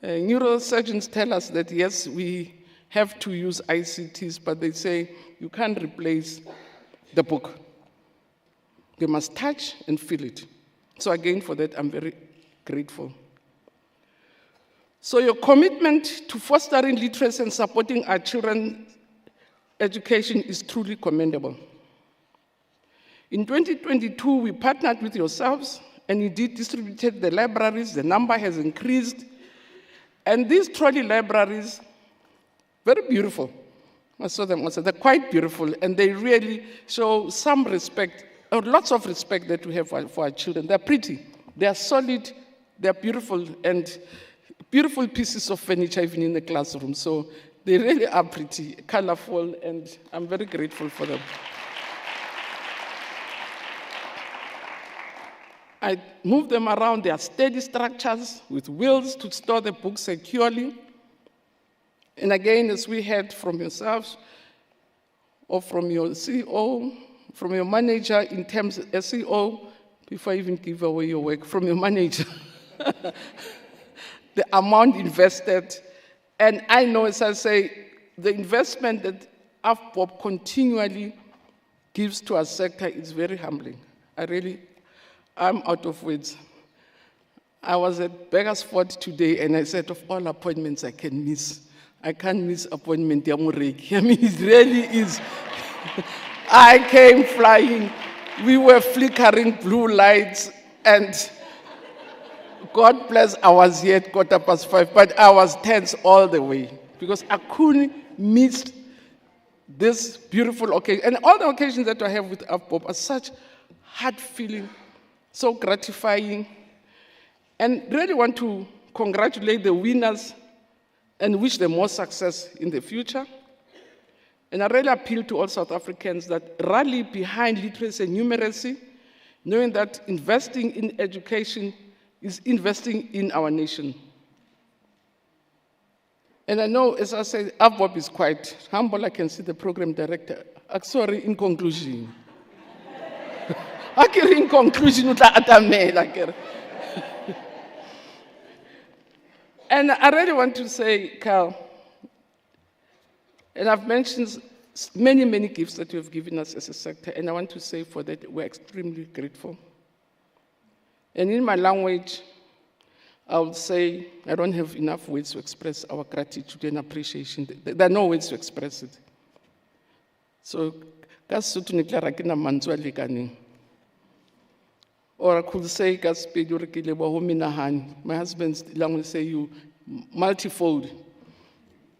Neurosurgeons tell us that, yes, we have to use ICTs, but they say you can't replace the book. They must touch and feel it. So again, for that, I'm very grateful. So your commitment to fostering literacy and supporting our children's education is truly commendable. In 2022, we partnered with yourselves and indeed distributed the libraries. The number has increased. And these trolley libraries, very beautiful. I saw them also. They're quite beautiful, and they really show some respect, or lots of respect that we have for our children. They're pretty, they're solid, they're beautiful, and beautiful pieces of furniture even in the classroom. So they really are pretty, colorful, and I'm very grateful for them. I move them around. They are steady structures with wheels to store the books securely. And again, as we heard from yourselves, or from your CEO, from your manager in terms of SEO, before I even give away your work, from your manager, the amount invested. And I know, as I say, the investment that AVBOB continually gives to our sector is very humbling. I'm out of words. I was at Beggarsport today, and I said, of all appointments I can miss, I can't miss appointment Yamureki. I mean, it really is. I came flying. We were flickering blue lights, and God bless, I was here at 5:15, but I was tense all the way because I couldn't miss this beautiful occasion. And all the occasions that I have with AVBOB are such heart-feeling, so gratifying, and really want to congratulate the winners and wish them more success in the future. And I really appeal to all South Africans that rally behind literacy and numeracy, knowing that investing in education is investing in our nation. And I know, as I said, AVBOB is quite humble. I can see the program director. Sorry, in conclusion. In conclusion, and I really want to say, Carl, and I've mentioned many, many gifts that you have given us as a sector, and I want to say for that we're extremely grateful. And in my language, I would say I don't have enough words to express our gratitude and appreciation. There are no words to express it. So, or I could say, my husband's language say you multifold.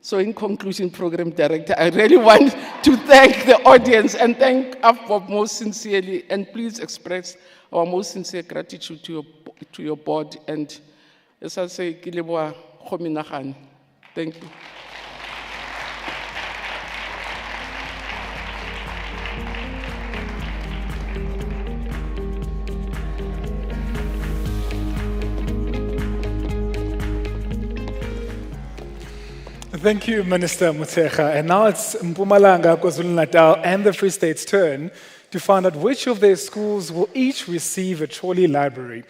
So in conclusion, program director, I really want to thank the audience and thank AVBOB most sincerely, and please express our most sincere gratitude to your board. And as I say, thank you. Thank you, Minister Motshekga. And now it's Mpumalanga, KwaZulu-Natal, and the Free State's turn to find out which of their schools will each receive a trolley library.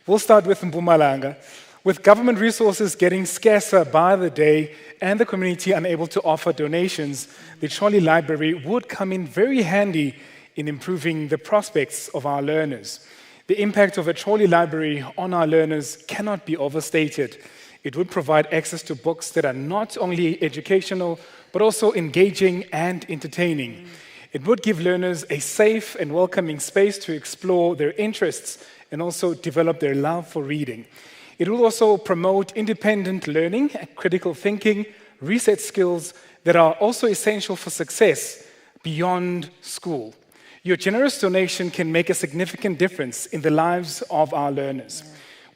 We'll start with Mpumalanga. With government resources getting scarcer by the day and the community unable to offer donations, the trolley library would come in very handy in improving the prospects of our learners. The impact of a trolley library on our learners cannot be overstated. It would provide access to books that are not only educational, but also engaging and entertaining. It would give learners a safe and welcoming space to explore their interests and also develop their love for reading. It will also promote independent learning, critical thinking, research skills that are also essential for success beyond school. Your generous donation can make a significant difference in the lives of our learners.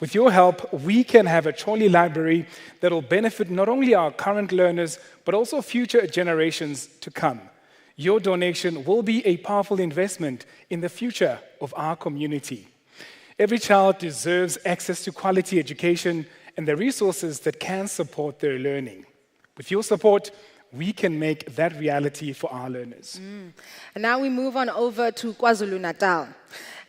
With your help, we can have a trolley library that will benefit not only our current learners, but also future generations to come. Your donation will be a powerful investment in the future of our community. Every child deserves access to quality education and the resources that can support their learning. With your support, we can make that reality for our learners. And now we move on over to KwaZulu-Natal.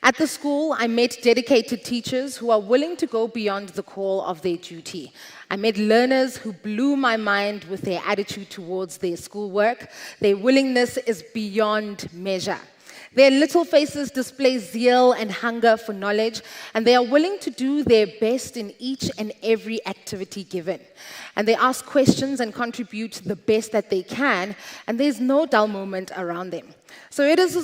At the school, I met dedicated teachers who are willing to go beyond the call of their duty. I met learners who blew my mind with their attitude towards their schoolwork. Their willingness is beyond measure. Their little faces display zeal and hunger for knowledge, and they are willing to do their best in each and every activity given. And they ask questions and contribute the best that they can, and there's no dull moment around them. So it is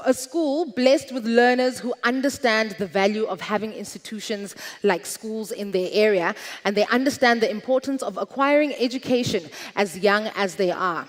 a school blessed with learners who understand the value of having institutions like schools in their area, and they understand the importance of acquiring education as young as they are.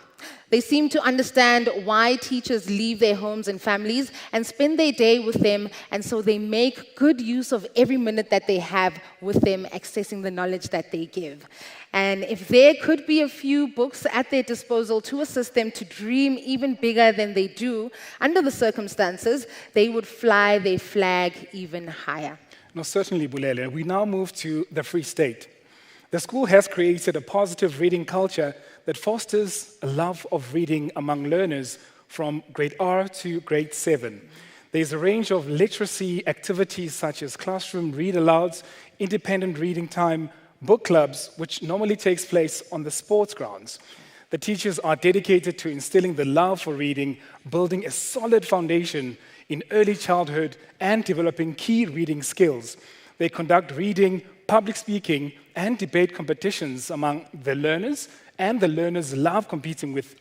They seem to understand why teachers leave their homes and families and spend their day with them, and so they make good use of every minute that they have with them, accessing the knowledge that they give. And if there could be a few books at their disposal to assist them to dream even bigger than they do, under the circumstances, they would fly their flag even higher. No, certainly, Bulele. We now move to the Free State. The school has created a positive reading culture that fosters a love of reading among learners from grade R to grade 7. There's a range of literacy activities such as classroom read-alouds, independent reading time, book clubs, which normally takes place on the sports grounds. The teachers are dedicated to instilling the love for reading, building a solid foundation in early childhood, and developing key reading skills. They conduct reading, public speaking, and debate competitions among the learners, and the learners love competing with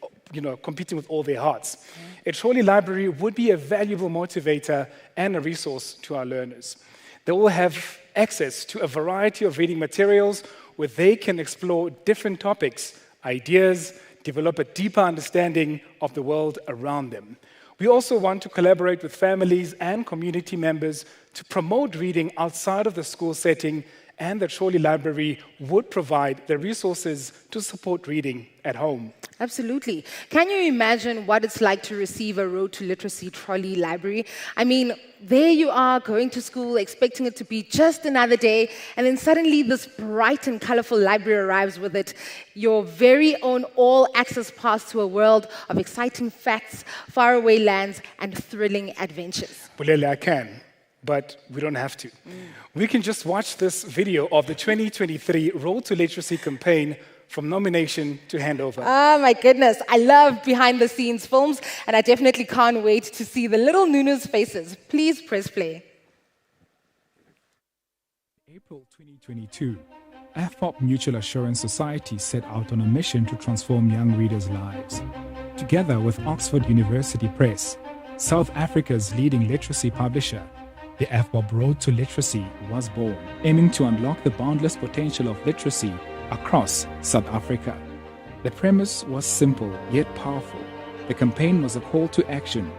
all their hearts. A trolley library would be a valuable motivator and a resource to our learners. They will have access to a variety of reading materials where they can explore different topics, ideas, develop a deeper understanding of the world around them. We also want to collaborate with families and community members to promote reading outside of the school setting, and the trolley library would provide the resources to support reading at home. Absolutely. Can you imagine what it's like to receive a Road to Literacy trolley library? I mean, there you are going to school expecting it to be just another day, and then suddenly this bright and colorful library arrives with it, your very own all-access pass to a world of exciting facts, faraway lands, and thrilling adventures. Bulele, I can, but we don't have to. We can just watch this video of the 2023 Road to Literacy campaign from nomination to handover. Oh my goodness, I love behind-the-scenes films, and I definitely can't wait to see the little Nunu's faces. Please press play. April 2022, AVBOB Mutual Assurance Society set out on a mission to transform young readers' lives. Together with Oxford University Press, South Africa's leading literacy publisher, the AVBOB Road to Literacy was born, aiming to unlock the boundless potential of literacy across South Africa. The premise was simple yet powerful. The campaign was a call to action,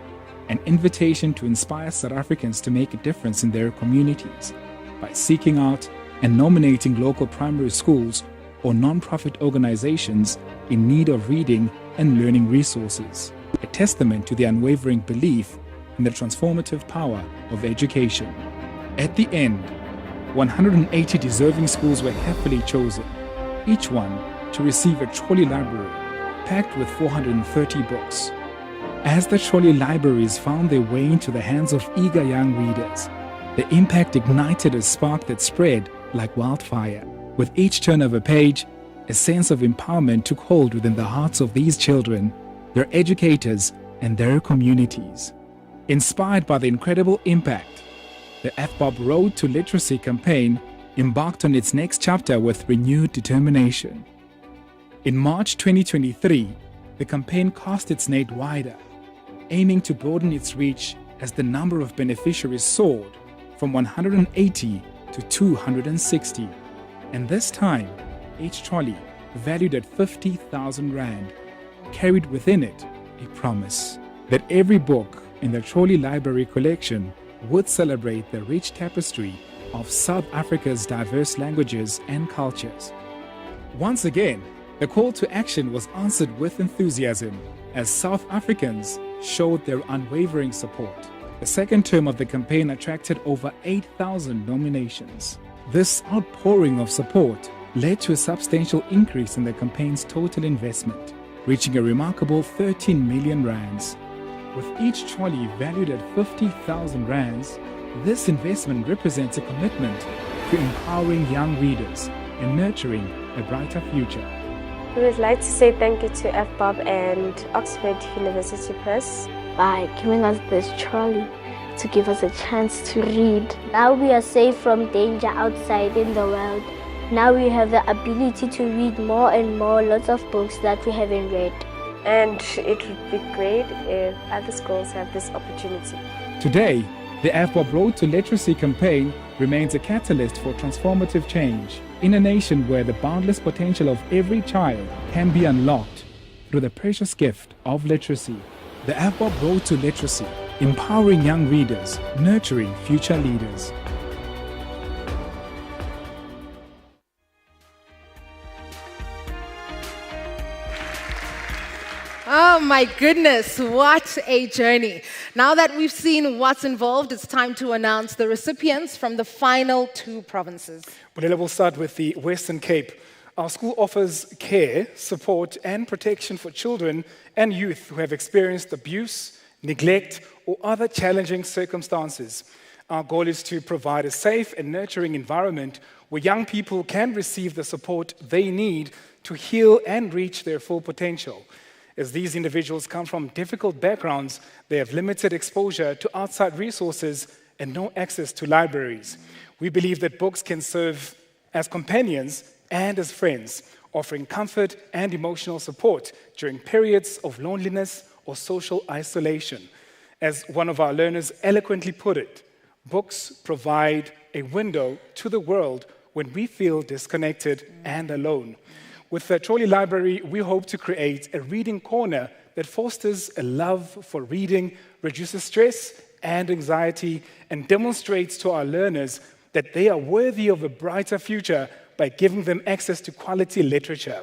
an invitation to inspire South Africans to make a difference in their communities by seeking out and nominating local primary schools or non-profit organizations in need of reading and learning resources, a testament to the unwavering belief in the transformative power of education. At the end, 180 deserving schools were carefully chosen, each one to receive a trolley library packed with 430 books. As the trolley libraries found their way into the hands of eager young readers, the impact ignited a spark that spread like wildfire. With each turn of a page, a sense of empowerment took hold within the hearts of these children, their educators, and their communities. Inspired by the incredible impact, the AVBOB Road to Literacy campaign embarked on its next chapter with renewed determination. In March 2023, the campaign cast its net wider, aiming to broaden its reach as the number of beneficiaries soared from 180 to 260. And this time, each trolley, valued at 50,000 Rand, carried within it a promise that every book in the trolley library collection would celebrate the rich tapestry of South Africa's diverse languages and cultures. Once again, the call to action was answered with enthusiasm as South Africans showed their unwavering support. The second term of the campaign attracted over 8,000 nominations. This outpouring of support led to a substantial increase in the campaign's total investment, reaching a remarkable 13 million rands. With each trolley valued at 50,000 rands, this investment represents a commitment to empowering young readers and nurturing a brighter future. We would like to say thank you to AVBOB and Oxford University Press by giving us this trolley to give us a chance to read. Now we are safe from danger outside in the world. Now we have the ability to read more and more, lots of books that we haven't read. And it would be great if other schools have this opportunity. Today, the AVBOB Road to Literacy campaign remains a catalyst for transformative change in a nation where the boundless potential of every child can be unlocked through the precious gift of literacy. The AVBOB Road to Literacy, empowering young readers, nurturing future leaders. Oh my goodness, what a journey. Now that we've seen what's involved, it's time to announce the recipients from the final 2 provinces. Bulele, we'll start with the Western Cape. Our school offers care, support, and protection for children and youth who have experienced abuse, neglect, or other challenging circumstances. Our goal is to provide a safe and nurturing environment where young people can receive the support they need to heal and reach their full potential. As these individuals come from difficult backgrounds, they have limited exposure to outside resources and no access to libraries. We believe that books can serve as companions and as friends, offering comfort and emotional support during periods of loneliness or social isolation. As one of our learners eloquently put it, books provide a window to the world when we feel disconnected and alone. With the Trolley Library, we hope to create a reading corner that fosters a love for reading, reduces stress and anxiety, and demonstrates to our learners that they are worthy of a brighter future by giving them access to quality literature.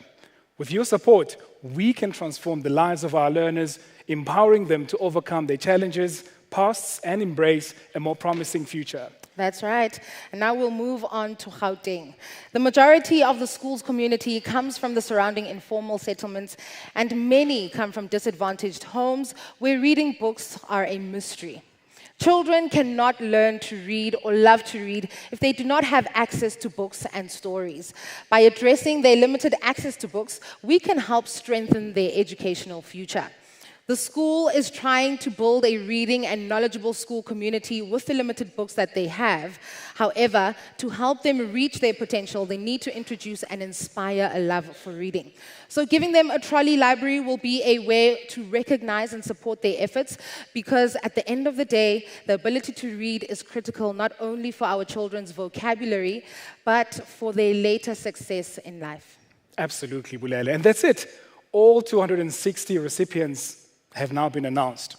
With your support, we can transform the lives of our learners, empowering them to overcome their challenges, pasts, and embrace a more promising future. That's right. And now we'll move on to Gauteng. The majority of the school's community comes from the surrounding informal settlements, and many come from disadvantaged homes where reading books are a mystery. Children cannot learn to read or love to read if they do not have access to books and stories. By addressing their limited access to books, we can help strengthen their educational future. The school is trying to build a reading and knowledgeable school community with the limited books that they have. However, to help them reach their potential, they need to introduce and inspire a love for reading. So giving them a trolley library will be a way to recognize and support their efforts, because at the end of the day, the ability to read is critical not only for our children's vocabulary, but for their later success in life. Absolutely, Bulele. And that's it. All 260 recipients have now been announced.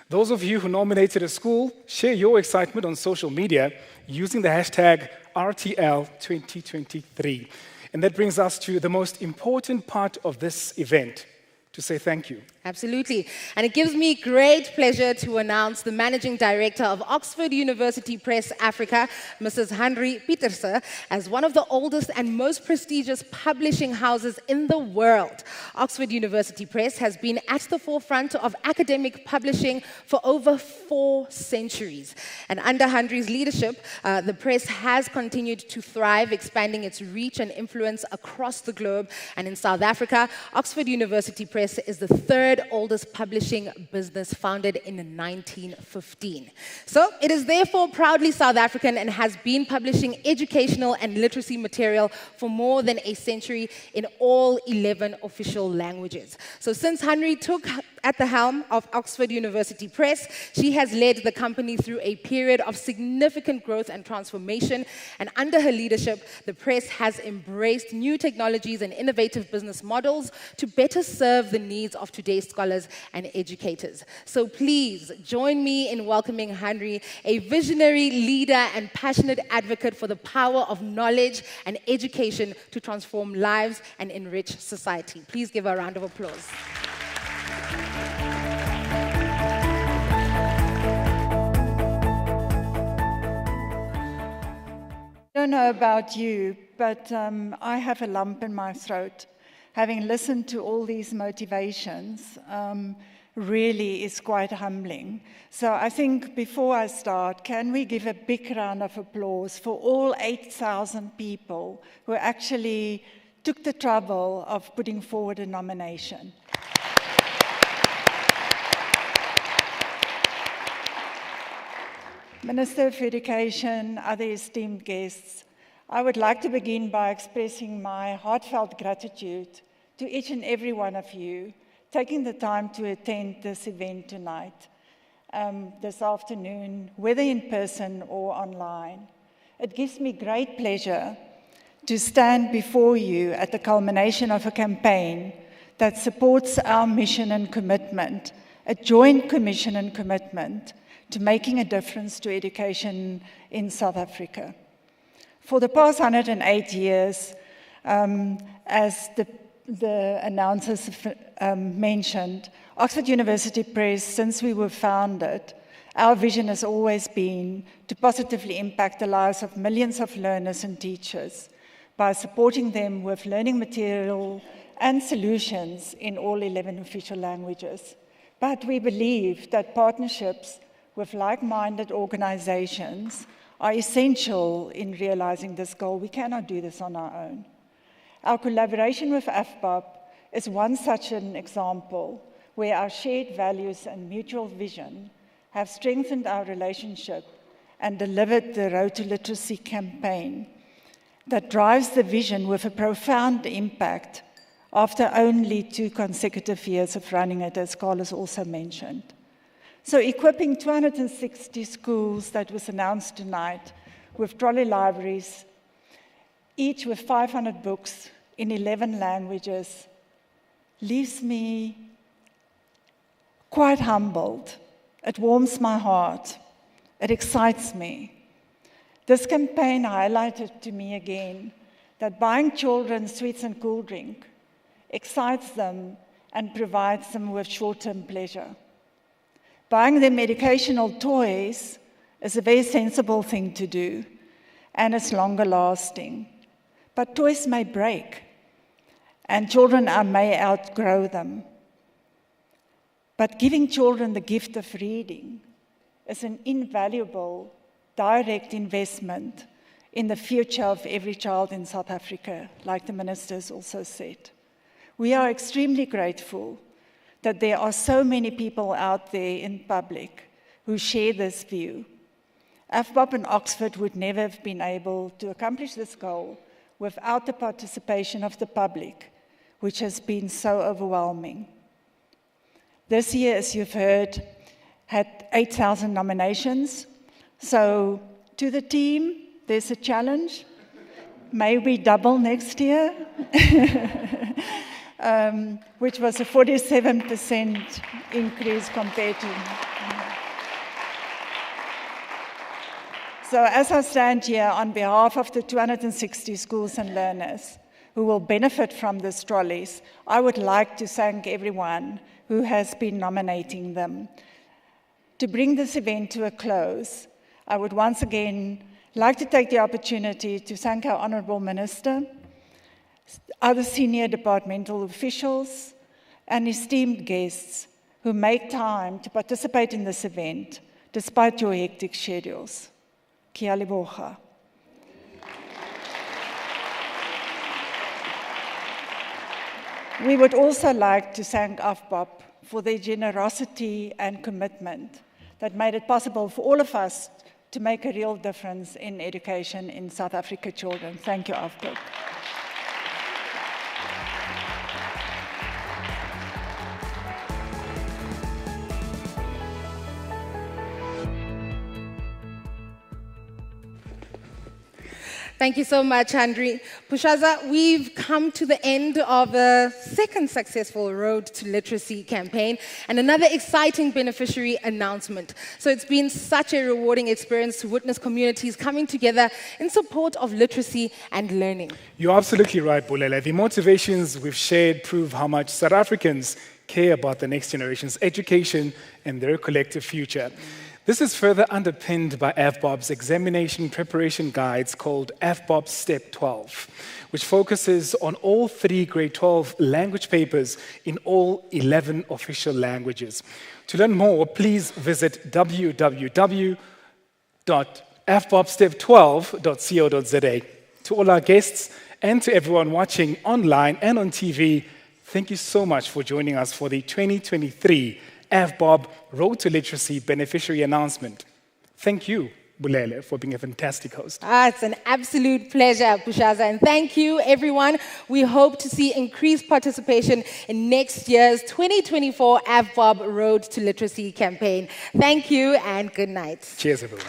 Those of you who nominated a school, share your excitement on social media using the hashtag RTL2023. And that brings us to the most important part of this event, to say thank you. Absolutely. And it gives me great pleasure to announce the Managing Director of Oxford University Press Africa, Mrs. Henry Pieterse, as one of the oldest and most prestigious publishing houses in the world. Oxford University Press has been at the forefront of academic publishing for over 4 centuries. And under Henry's leadership, the press has continued to thrive, expanding its reach and influence across the globe. And in South Africa, Oxford University Press is the third oldest publishing business, founded in 1915. So it is therefore proudly South African and has been publishing educational and literacy material for more than a century in all 11 official languages. So since Henry took at the helm of Oxford University Press, she has led the company through a period of significant growth and transformation. And under her leadership, the press has embraced new technologies and innovative business models to better serve the needs of today's scholars and educators. So please join me in welcoming Henry, a visionary leader and passionate advocate for the power of knowledge and education to transform lives and enrich society. Please give her a round of applause. I don't know about you, but I have a lump in my throat. Having listened to all these motivations really is quite humbling. So I think before I start, can we give a big round of applause for all 8,000 people who actually took the trouble of putting forward a nomination? Minister for Education, other esteemed guests, I would like to begin by expressing my heartfelt gratitude to each and every one of you taking the time to attend this event tonight, this afternoon, whether in person or online. It gives me great pleasure to stand before you at the culmination of a campaign that supports our mission and commitment, a joint commission and commitment to making a difference to education in South Africa. For the past 108 years, as the announcers mentioned, Oxford University Press, since we were founded, our vision has always been to positively impact the lives of millions of learners and teachers by supporting them with learning material and solutions in all 11 official languages. But we believe that partnerships with like-minded organizations are essential in realizing this goal. We cannot do this on our own. Our collaboration with AVBOB is one such an example where our shared values and mutual vision have strengthened our relationship and delivered the Road to Literacy campaign that drives the vision with a profound impact after only 2 consecutive years of running it, as Carlos also mentioned. So equipping 260 schools that was announced tonight with trolley libraries, each with 500 books in 11 languages, leaves me quite humbled. It warms my heart. It excites me. This campaign highlighted to me again that buying children sweets and cool drink excites them and provides them with short-term pleasure. Buying them educational toys is a very sensible thing to do, and it's longer lasting. But toys may break, and children may outgrow them. But giving children the gift of reading is an invaluable direct investment in the future of every child in South Africa, like the ministers also said. We are extremely grateful that there are so many people out there in public who share this view. AVBOB and Oxford would never have been able to accomplish this goal without the participation of the public, which has been so overwhelming. This year, as you've heard, had 8,000 nominations. So to the team, there's a challenge. May we double next year? Which was a 47% increase compared to. So as I stand here on behalf of the 260 schools and learners who will benefit from these trolleys, I would like to thank everyone who has been nominating them. To bring this event to a close, I would once again like to take the opportunity to thank our Honourable Minister, other senior departmental officials, and esteemed guests who make time to participate in this event despite your hectic schedules. Kia leboha. We would also like to thank AVBOB for their generosity and commitment that made it possible for all of us to make a real difference in education in South Africa children. Thank you, AVBOB. Thank you so much, Andri. Pushaza, we've come to the end of the second successful Road to Literacy campaign and another exciting beneficiary announcement. So it's been such a rewarding experience to witness communities coming together in support of literacy and learning. You're absolutely right, Bulele. The motivations we've shared prove how much South Africans care about the next generation's education and their collective future. This is further underpinned by AVBOB's examination preparation guides called AVBOB Step 12, which focuses on all 3 grade 12 language papers in all 11 official languages. To learn more, please visit www.avbobstep12.co.za. To all our guests and to everyone watching online and on TV, thank you so much for joining us for the 2023 AVBOB Road to Literacy beneficiary announcement. Thank you, Bulele, for being a fantastic host. It's an absolute pleasure, Pushaza, and thank you, everyone. We hope to see increased participation in next year's 2024 AVBOB Road to Literacy campaign. Thank you and good night. Cheers, everyone.